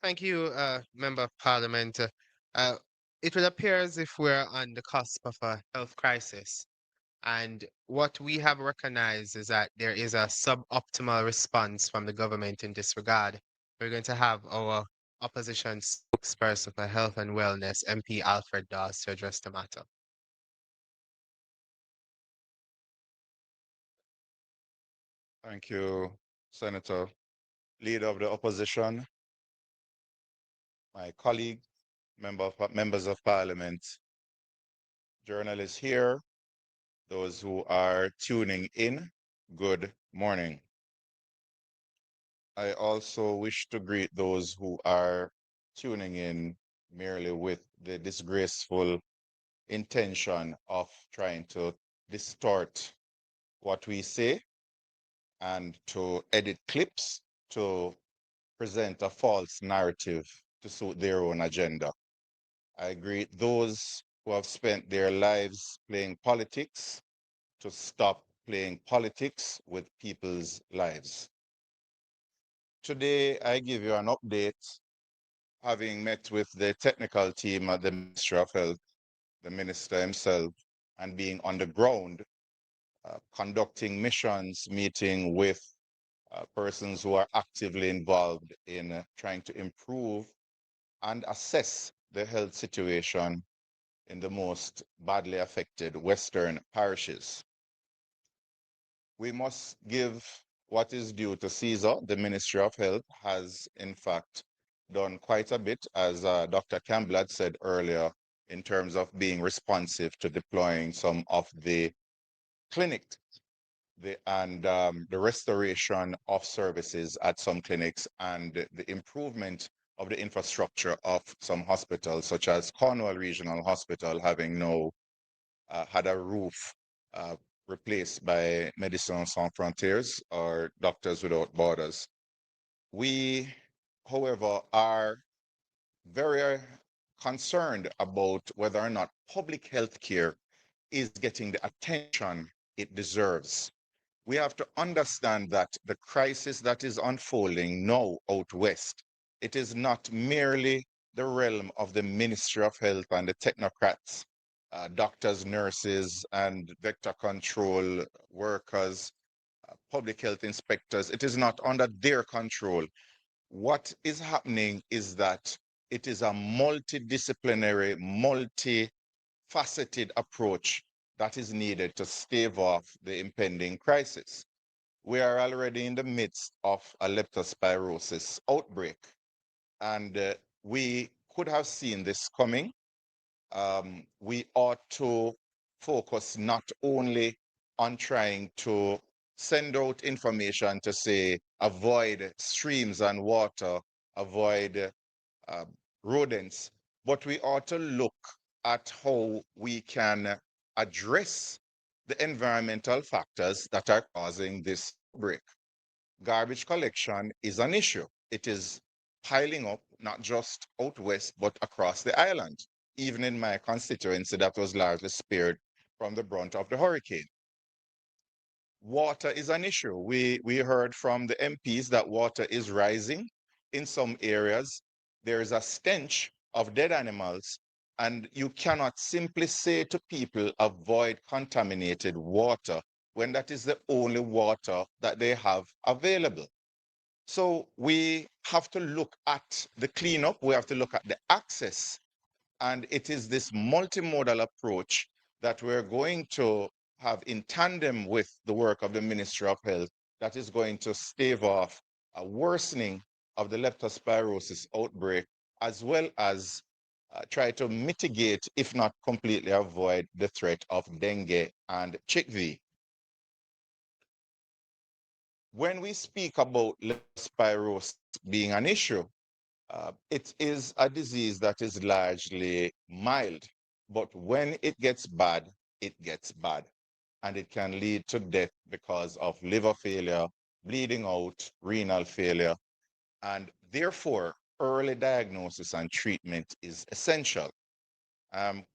Thank you, Member of Parliament. Uh, it would appear as if we're on the cusp of a health crisis. And what we have recognized is that there is a suboptimal response from the government in this regard. We're going to have our opposition spokesperson for health and wellness, MP Alfred Dawes, to address the matter. Thank you, Senator. Leader of the opposition, my colleague, members of parliament, journalists here, those who are tuning in, good morning. I also wish to greet those who are tuning in merely with the disgraceful intention of trying to distort what we say and to edit clips to present a false narrative to suit their own agenda. I greet those who have spent their lives playing politics to stop playing politics with people's lives. Today, I give you an update, having met with the technical team at the Ministry of Health, the minister himself, and being on the ground, conducting missions, meeting with persons who are actively involved in trying to improve and assess the health situation in the most badly affected Western parishes. We must give what is due to Caesar. The Ministry of Health has, in fact, done quite a bit, as Dr. Campbell had said earlier, in terms of being responsive to deploying some of the clinics and the restoration of services at some clinics and the improvement of the infrastructure of some hospitals, such as Cornwall Regional Hospital, having now had a roof uh, replaced by Médecins Sans Frontières or Doctors Without Borders. We, however, are very concerned about whether or not public health care is getting the attention it deserves. We have to understand that the crisis that is unfolding now out west, it is not merely the realm of the Ministry of Health and the technocrats, doctors, nurses, and vector control workers, public health inspectors. It is not under their control. What is happening is that it is a multidisciplinary, multifaceted approach that is needed to stave off the impending crisis. We are already in the midst of a leptospirosis outbreak, and we could have seen this coming. We ought to focus not only on trying to send out information to say avoid streams and water, avoid uh, rodents, but we ought to look at how we can address the environmental factors that are causing this outbreak. Garbage collection is an issue. It is piling up not just out west, but across the island. Even in my constituency, that was largely spared from the brunt of the hurricane. Water is an issue. We heard from the MPs that water is rising in some areas. There is a stench of dead animals, and you cannot simply say to people, avoid contaminated water, when that is the only water that they have available. So we have to look at the cleanup, we have to look at the access, and it is this multimodal approach that we're going to have in tandem with the work of the Ministry of Health that is going to stave off a worsening of the leptospirosis outbreak, as well as try to mitigate, if not completely avoid, the threat of dengue and chickpea. When we speak about leptospirosis being an issue, it is a disease that is largely mild, but when it gets bad, it gets bad. And it can lead to death because of liver failure, bleeding out, renal failure. And therefore, early diagnosis and treatment is essential.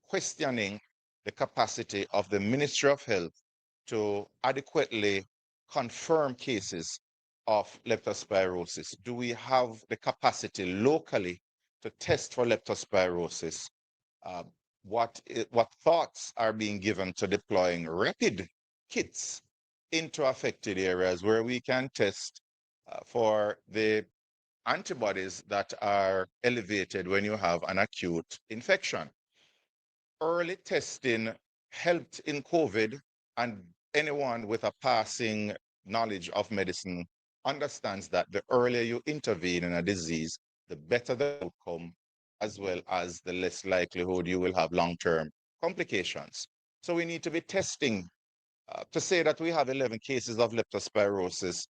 Questioning the capacity of the Ministry of Health to adequately confirm cases of leptospirosis? Do we have the capacity locally to test for leptospirosis? Uh, what thoughts are being given to deploying rapid kits into affected areas where we can test for the antibodies that are elevated when you have an acute infection? Early testing helped in COVID, and anyone with a passing knowledge of medicine understands that the earlier you intervene in a disease, the better the outcome, as well as the less likelihood you will have long-term complications. So we need to be testing. To say that we have 11 cases of leptospirosis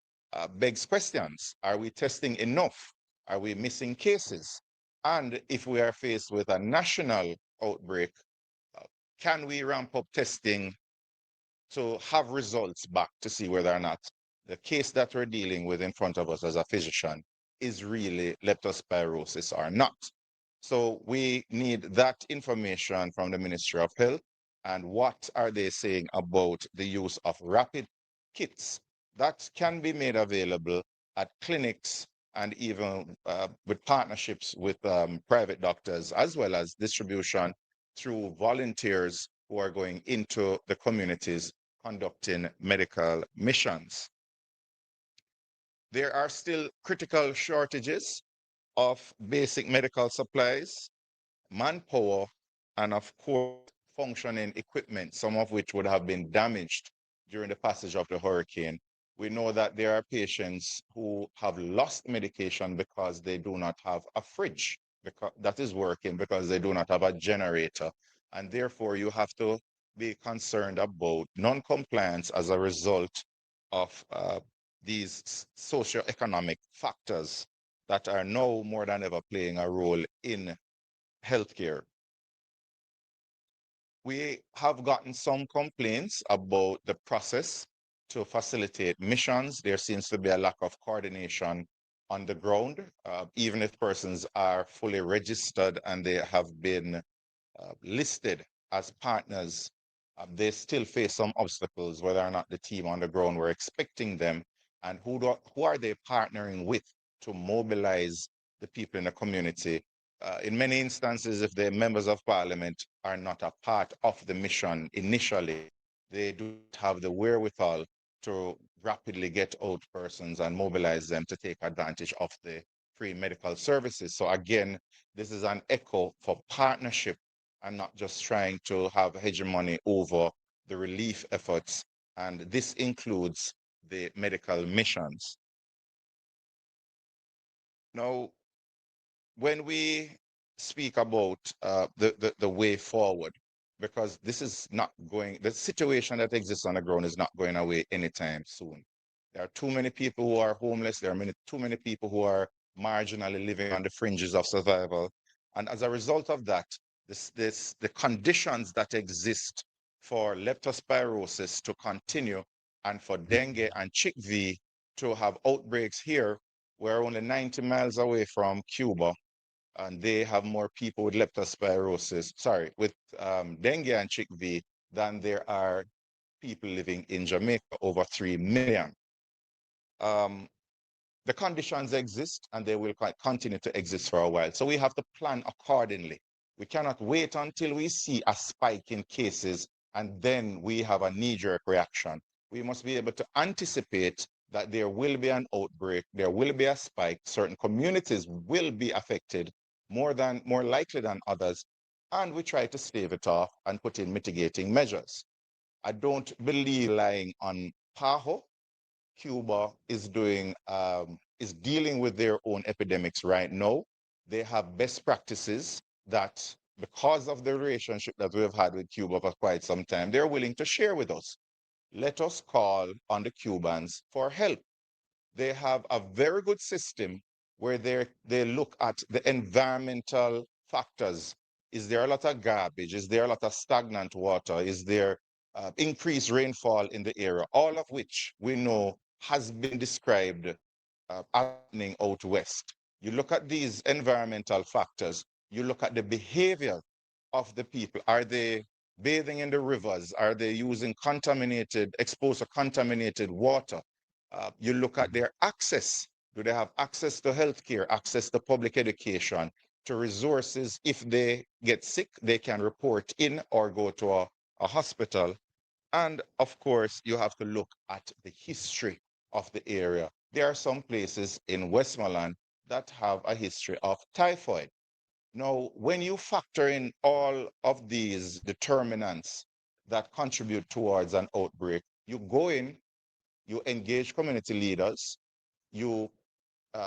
begs questions. Are we testing enough? Are we missing cases? And if we are faced with a national outbreak, uh, can we ramp up testing to have results back to see whether or not the case that we're dealing with in front of us as a physician is really leptospirosis or not? So we need that information from the Ministry of Health. And what are they saying about the use of rapid kits that can be made available at clinics and even with partnerships with private doctors, as well as distribution through volunteers who are going into the communities conducting medical missions. There are still critical shortages of basic medical supplies, manpower, and of course, functioning equipment, some of which would have been damaged during the passage of the hurricane. We know that there are patients who have lost medication because they do not have a fridge that is working, because they do not have a generator. And therefore, you have to be concerned about non-compliance as a result of these socioeconomic factors that are now more than ever playing a role in healthcare. We have gotten some complaints about the process to facilitate missions. There seems to be a lack of coordination on the ground, even if persons are fully registered and they have been listed as partners. They still face some obstacles, whether or not the team on the ground were expecting them, and who are they partnering with to mobilize the people in the community. In many instances, if the members of parliament are not a part of the mission initially, they do not have the wherewithal to rapidly get out persons and mobilize them to take advantage of the free medical services. So again, this is an echo for partnership and not just trying to have hegemony over the relief efforts. And this includes the medical missions. Now, when we speak about the way forward, because this is not going, the situation that exists on the ground is not going away anytime soon. There are too many people who are homeless. There are too many people who are marginally living on the fringes of survival. And as a result of that, the conditions that exist for leptospirosis to continue and for dengue and chickpea to have outbreaks here, we're only 90 miles away from Cuba, and they have more people with leptospirosis, sorry, with dengue and chickpea than there are people living in Jamaica, over 3 million. The conditions exist and they will continue to exist for a while. So we have to plan accordingly. We cannot wait until we see a spike in cases and then we have a knee-jerk reaction. We must be able to anticipate that there will be an outbreak, there will be a spike, certain communities will be affected more likely than others, and we try to stave it off and put in mitigating measures. I don't believe lying on PAHO. Cuba is dealing with their own epidemics right now. They have best practices that, because of the relationship that we've had with Cuba for quite some time, they're willing to share with us. Let us call on the Cubans for help. They have a very good system where they look at the environmental factors. Is there a lot of garbage? Is there a lot of stagnant water? Is there increased rainfall in the area? All of which we know has been described happening out west. You look at these environmental factors, you look at the behavior of the people. Are they bathing in the rivers? Are they using exposed to contaminated water? You look at their access. Do they have access to healthcare, access to public education, to resources? If they get sick, they can report in or go to a hospital. And of course, you have to look at the history of the area. There are some places in Westmoreland that have a history of typhoid. Now, when you factor in all of these determinants that contribute towards an outbreak, you go in, you engage community leaders, you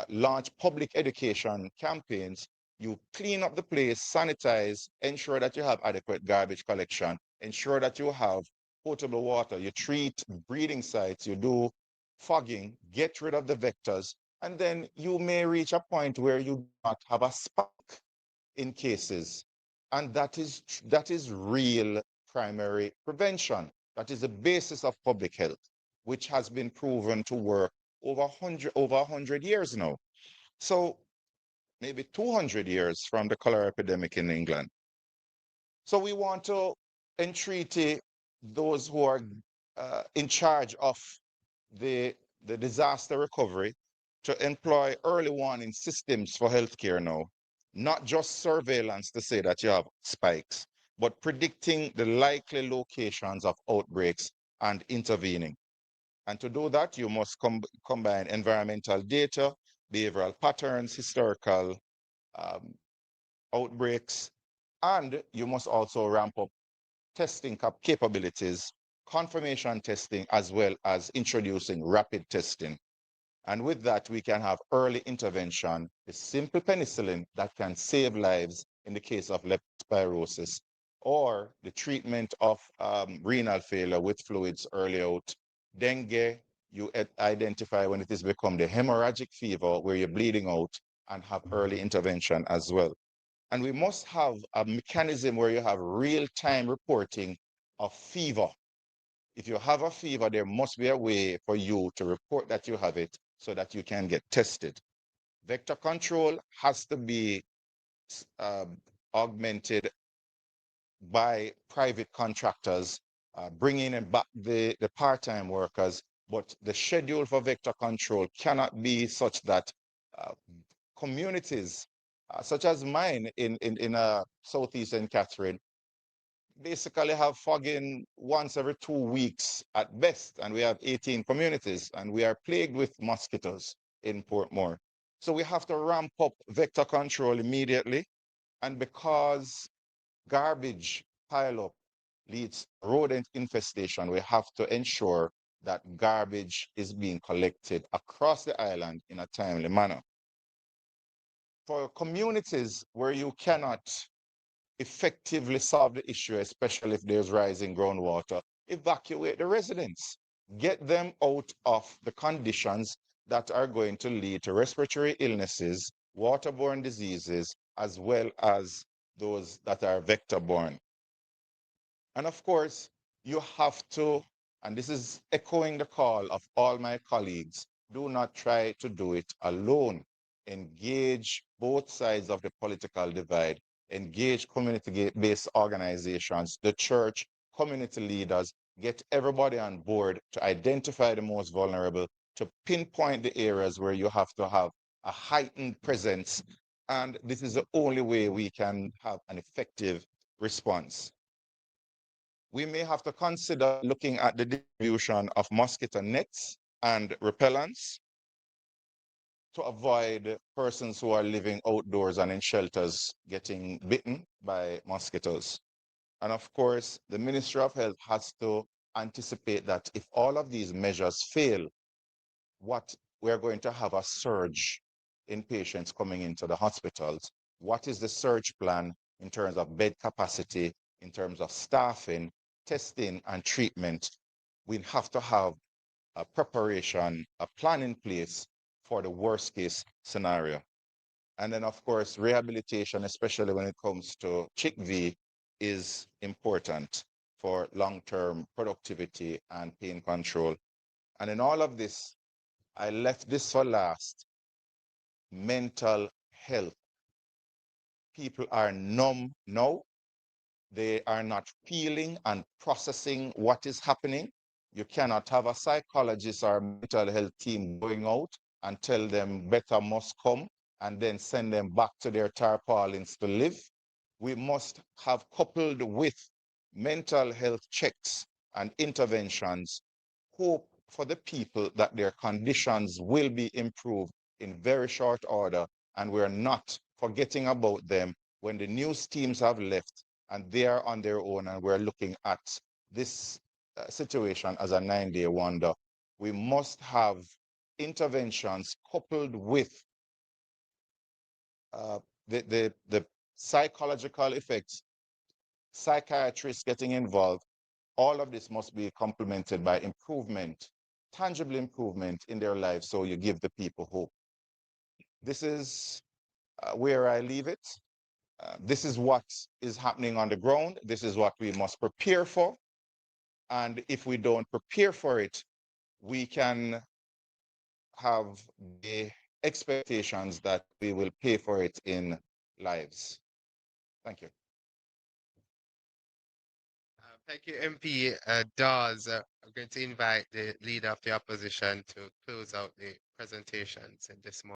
launch public education campaigns, you clean up the place, sanitize, ensure that you have adequate garbage collection, ensure that you have potable water, you treat breeding sites, you do fogging, get rid of the vectors, and then you may reach a point where you do not have a spike in cases. And that is real primary prevention. That is the basis of public health, which has been proven to work over 100 years now. So maybe 200 years from the cholera epidemic in England. So we want to entreaty those who are in charge of the, the disaster recovery to employ early warning systems for healthcare now, not just surveillance to say that you have spikes, but predicting the likely locations of outbreaks and intervening. And to do that, you must combine environmental data, behavioral patterns, historical um, outbreaks, and you must also ramp up testing capabilities, confirmation testing, as well as introducing rapid testing. And with that, we can have early intervention, the simple penicillin that can save lives in the case of leptospirosis, or the treatment of renal failure with fluids early out. Dengue, you identify when it has become the hemorrhagic fever where you're bleeding out, and have early intervention as well. And we must have a mechanism where you have real-time reporting of fever. If you have a fever, there must be a way for you to report that you have it so that you can get tested. Vector control has to be uh, augmented by private contractors, bringing in back the part-time workers, but the schedule for vector control cannot be such that communities, such as mine in Southeastern Catherine, basically have fogging once every 2 weeks at best, and we have 18 communities, and we are plagued with mosquitoes in Portmore. So we have to ramp up vector control immediately, and because garbage pileup leads rodent infestation, we have to ensure that garbage is being collected across the island in a timely manner. For communities where you cannot effectively solve the issue, especially if there's rising groundwater, evacuate the residents. Get them out of the conditions that are going to lead to respiratory illnesses, waterborne diseases, as well as those that are vector-borne. And of course, you have to, and this is echoing the call of all my colleagues, do not try to do it alone. Engage both sides of the political divide, engage community-based organizations, the church, community leaders, get everybody on board to identify the most vulnerable, to pinpoint the areas where you have to have a heightened presence. And this is the only way we can have an effective response. We may have to consider looking at the distribution of mosquito nets and repellents to avoid persons who are living outdoors and in shelters getting bitten by mosquitoes. And of course, the Ministry of Health has to anticipate that if all of these measures fail, what we're going to have a surge in patients coming into the hospitals. What is the surge plan in terms of bed capacity, in terms of staffing, testing, and treatment? We have to have a preparation, a plan in place for the worst case scenario. And then, of course, rehabilitation, especially when it comes to CHIKV, is important for long-term productivity and pain control. And in all of this, I left this for last. Mental health. People are numb now. They are not feeling and processing what is happening. You cannot have a psychologist or a mental health team going out and tell them better must come and then send them back to their tarpaulins to live. We must have coupled with mental health checks and interventions, hope for the people that their conditions will be improved in very short order, and we're not forgetting about them when the news teams have left and they are on their own, and we're looking at this situation as a 9-day wonder. We must have interventions coupled with uh, the psychological effects, psychiatrists getting involved. All of this must be complemented by improvement, tangible improvement in their lives, so you give the people hope. This is where I leave it. This is what is happening on the ground. This is what we must prepare for. And if we don't prepare for it, we can have the expectations that we will pay for it in lives. Thank you. Thank you, MP Dawes. I'm going to invite the leader of the opposition to close out the presentations in this moment.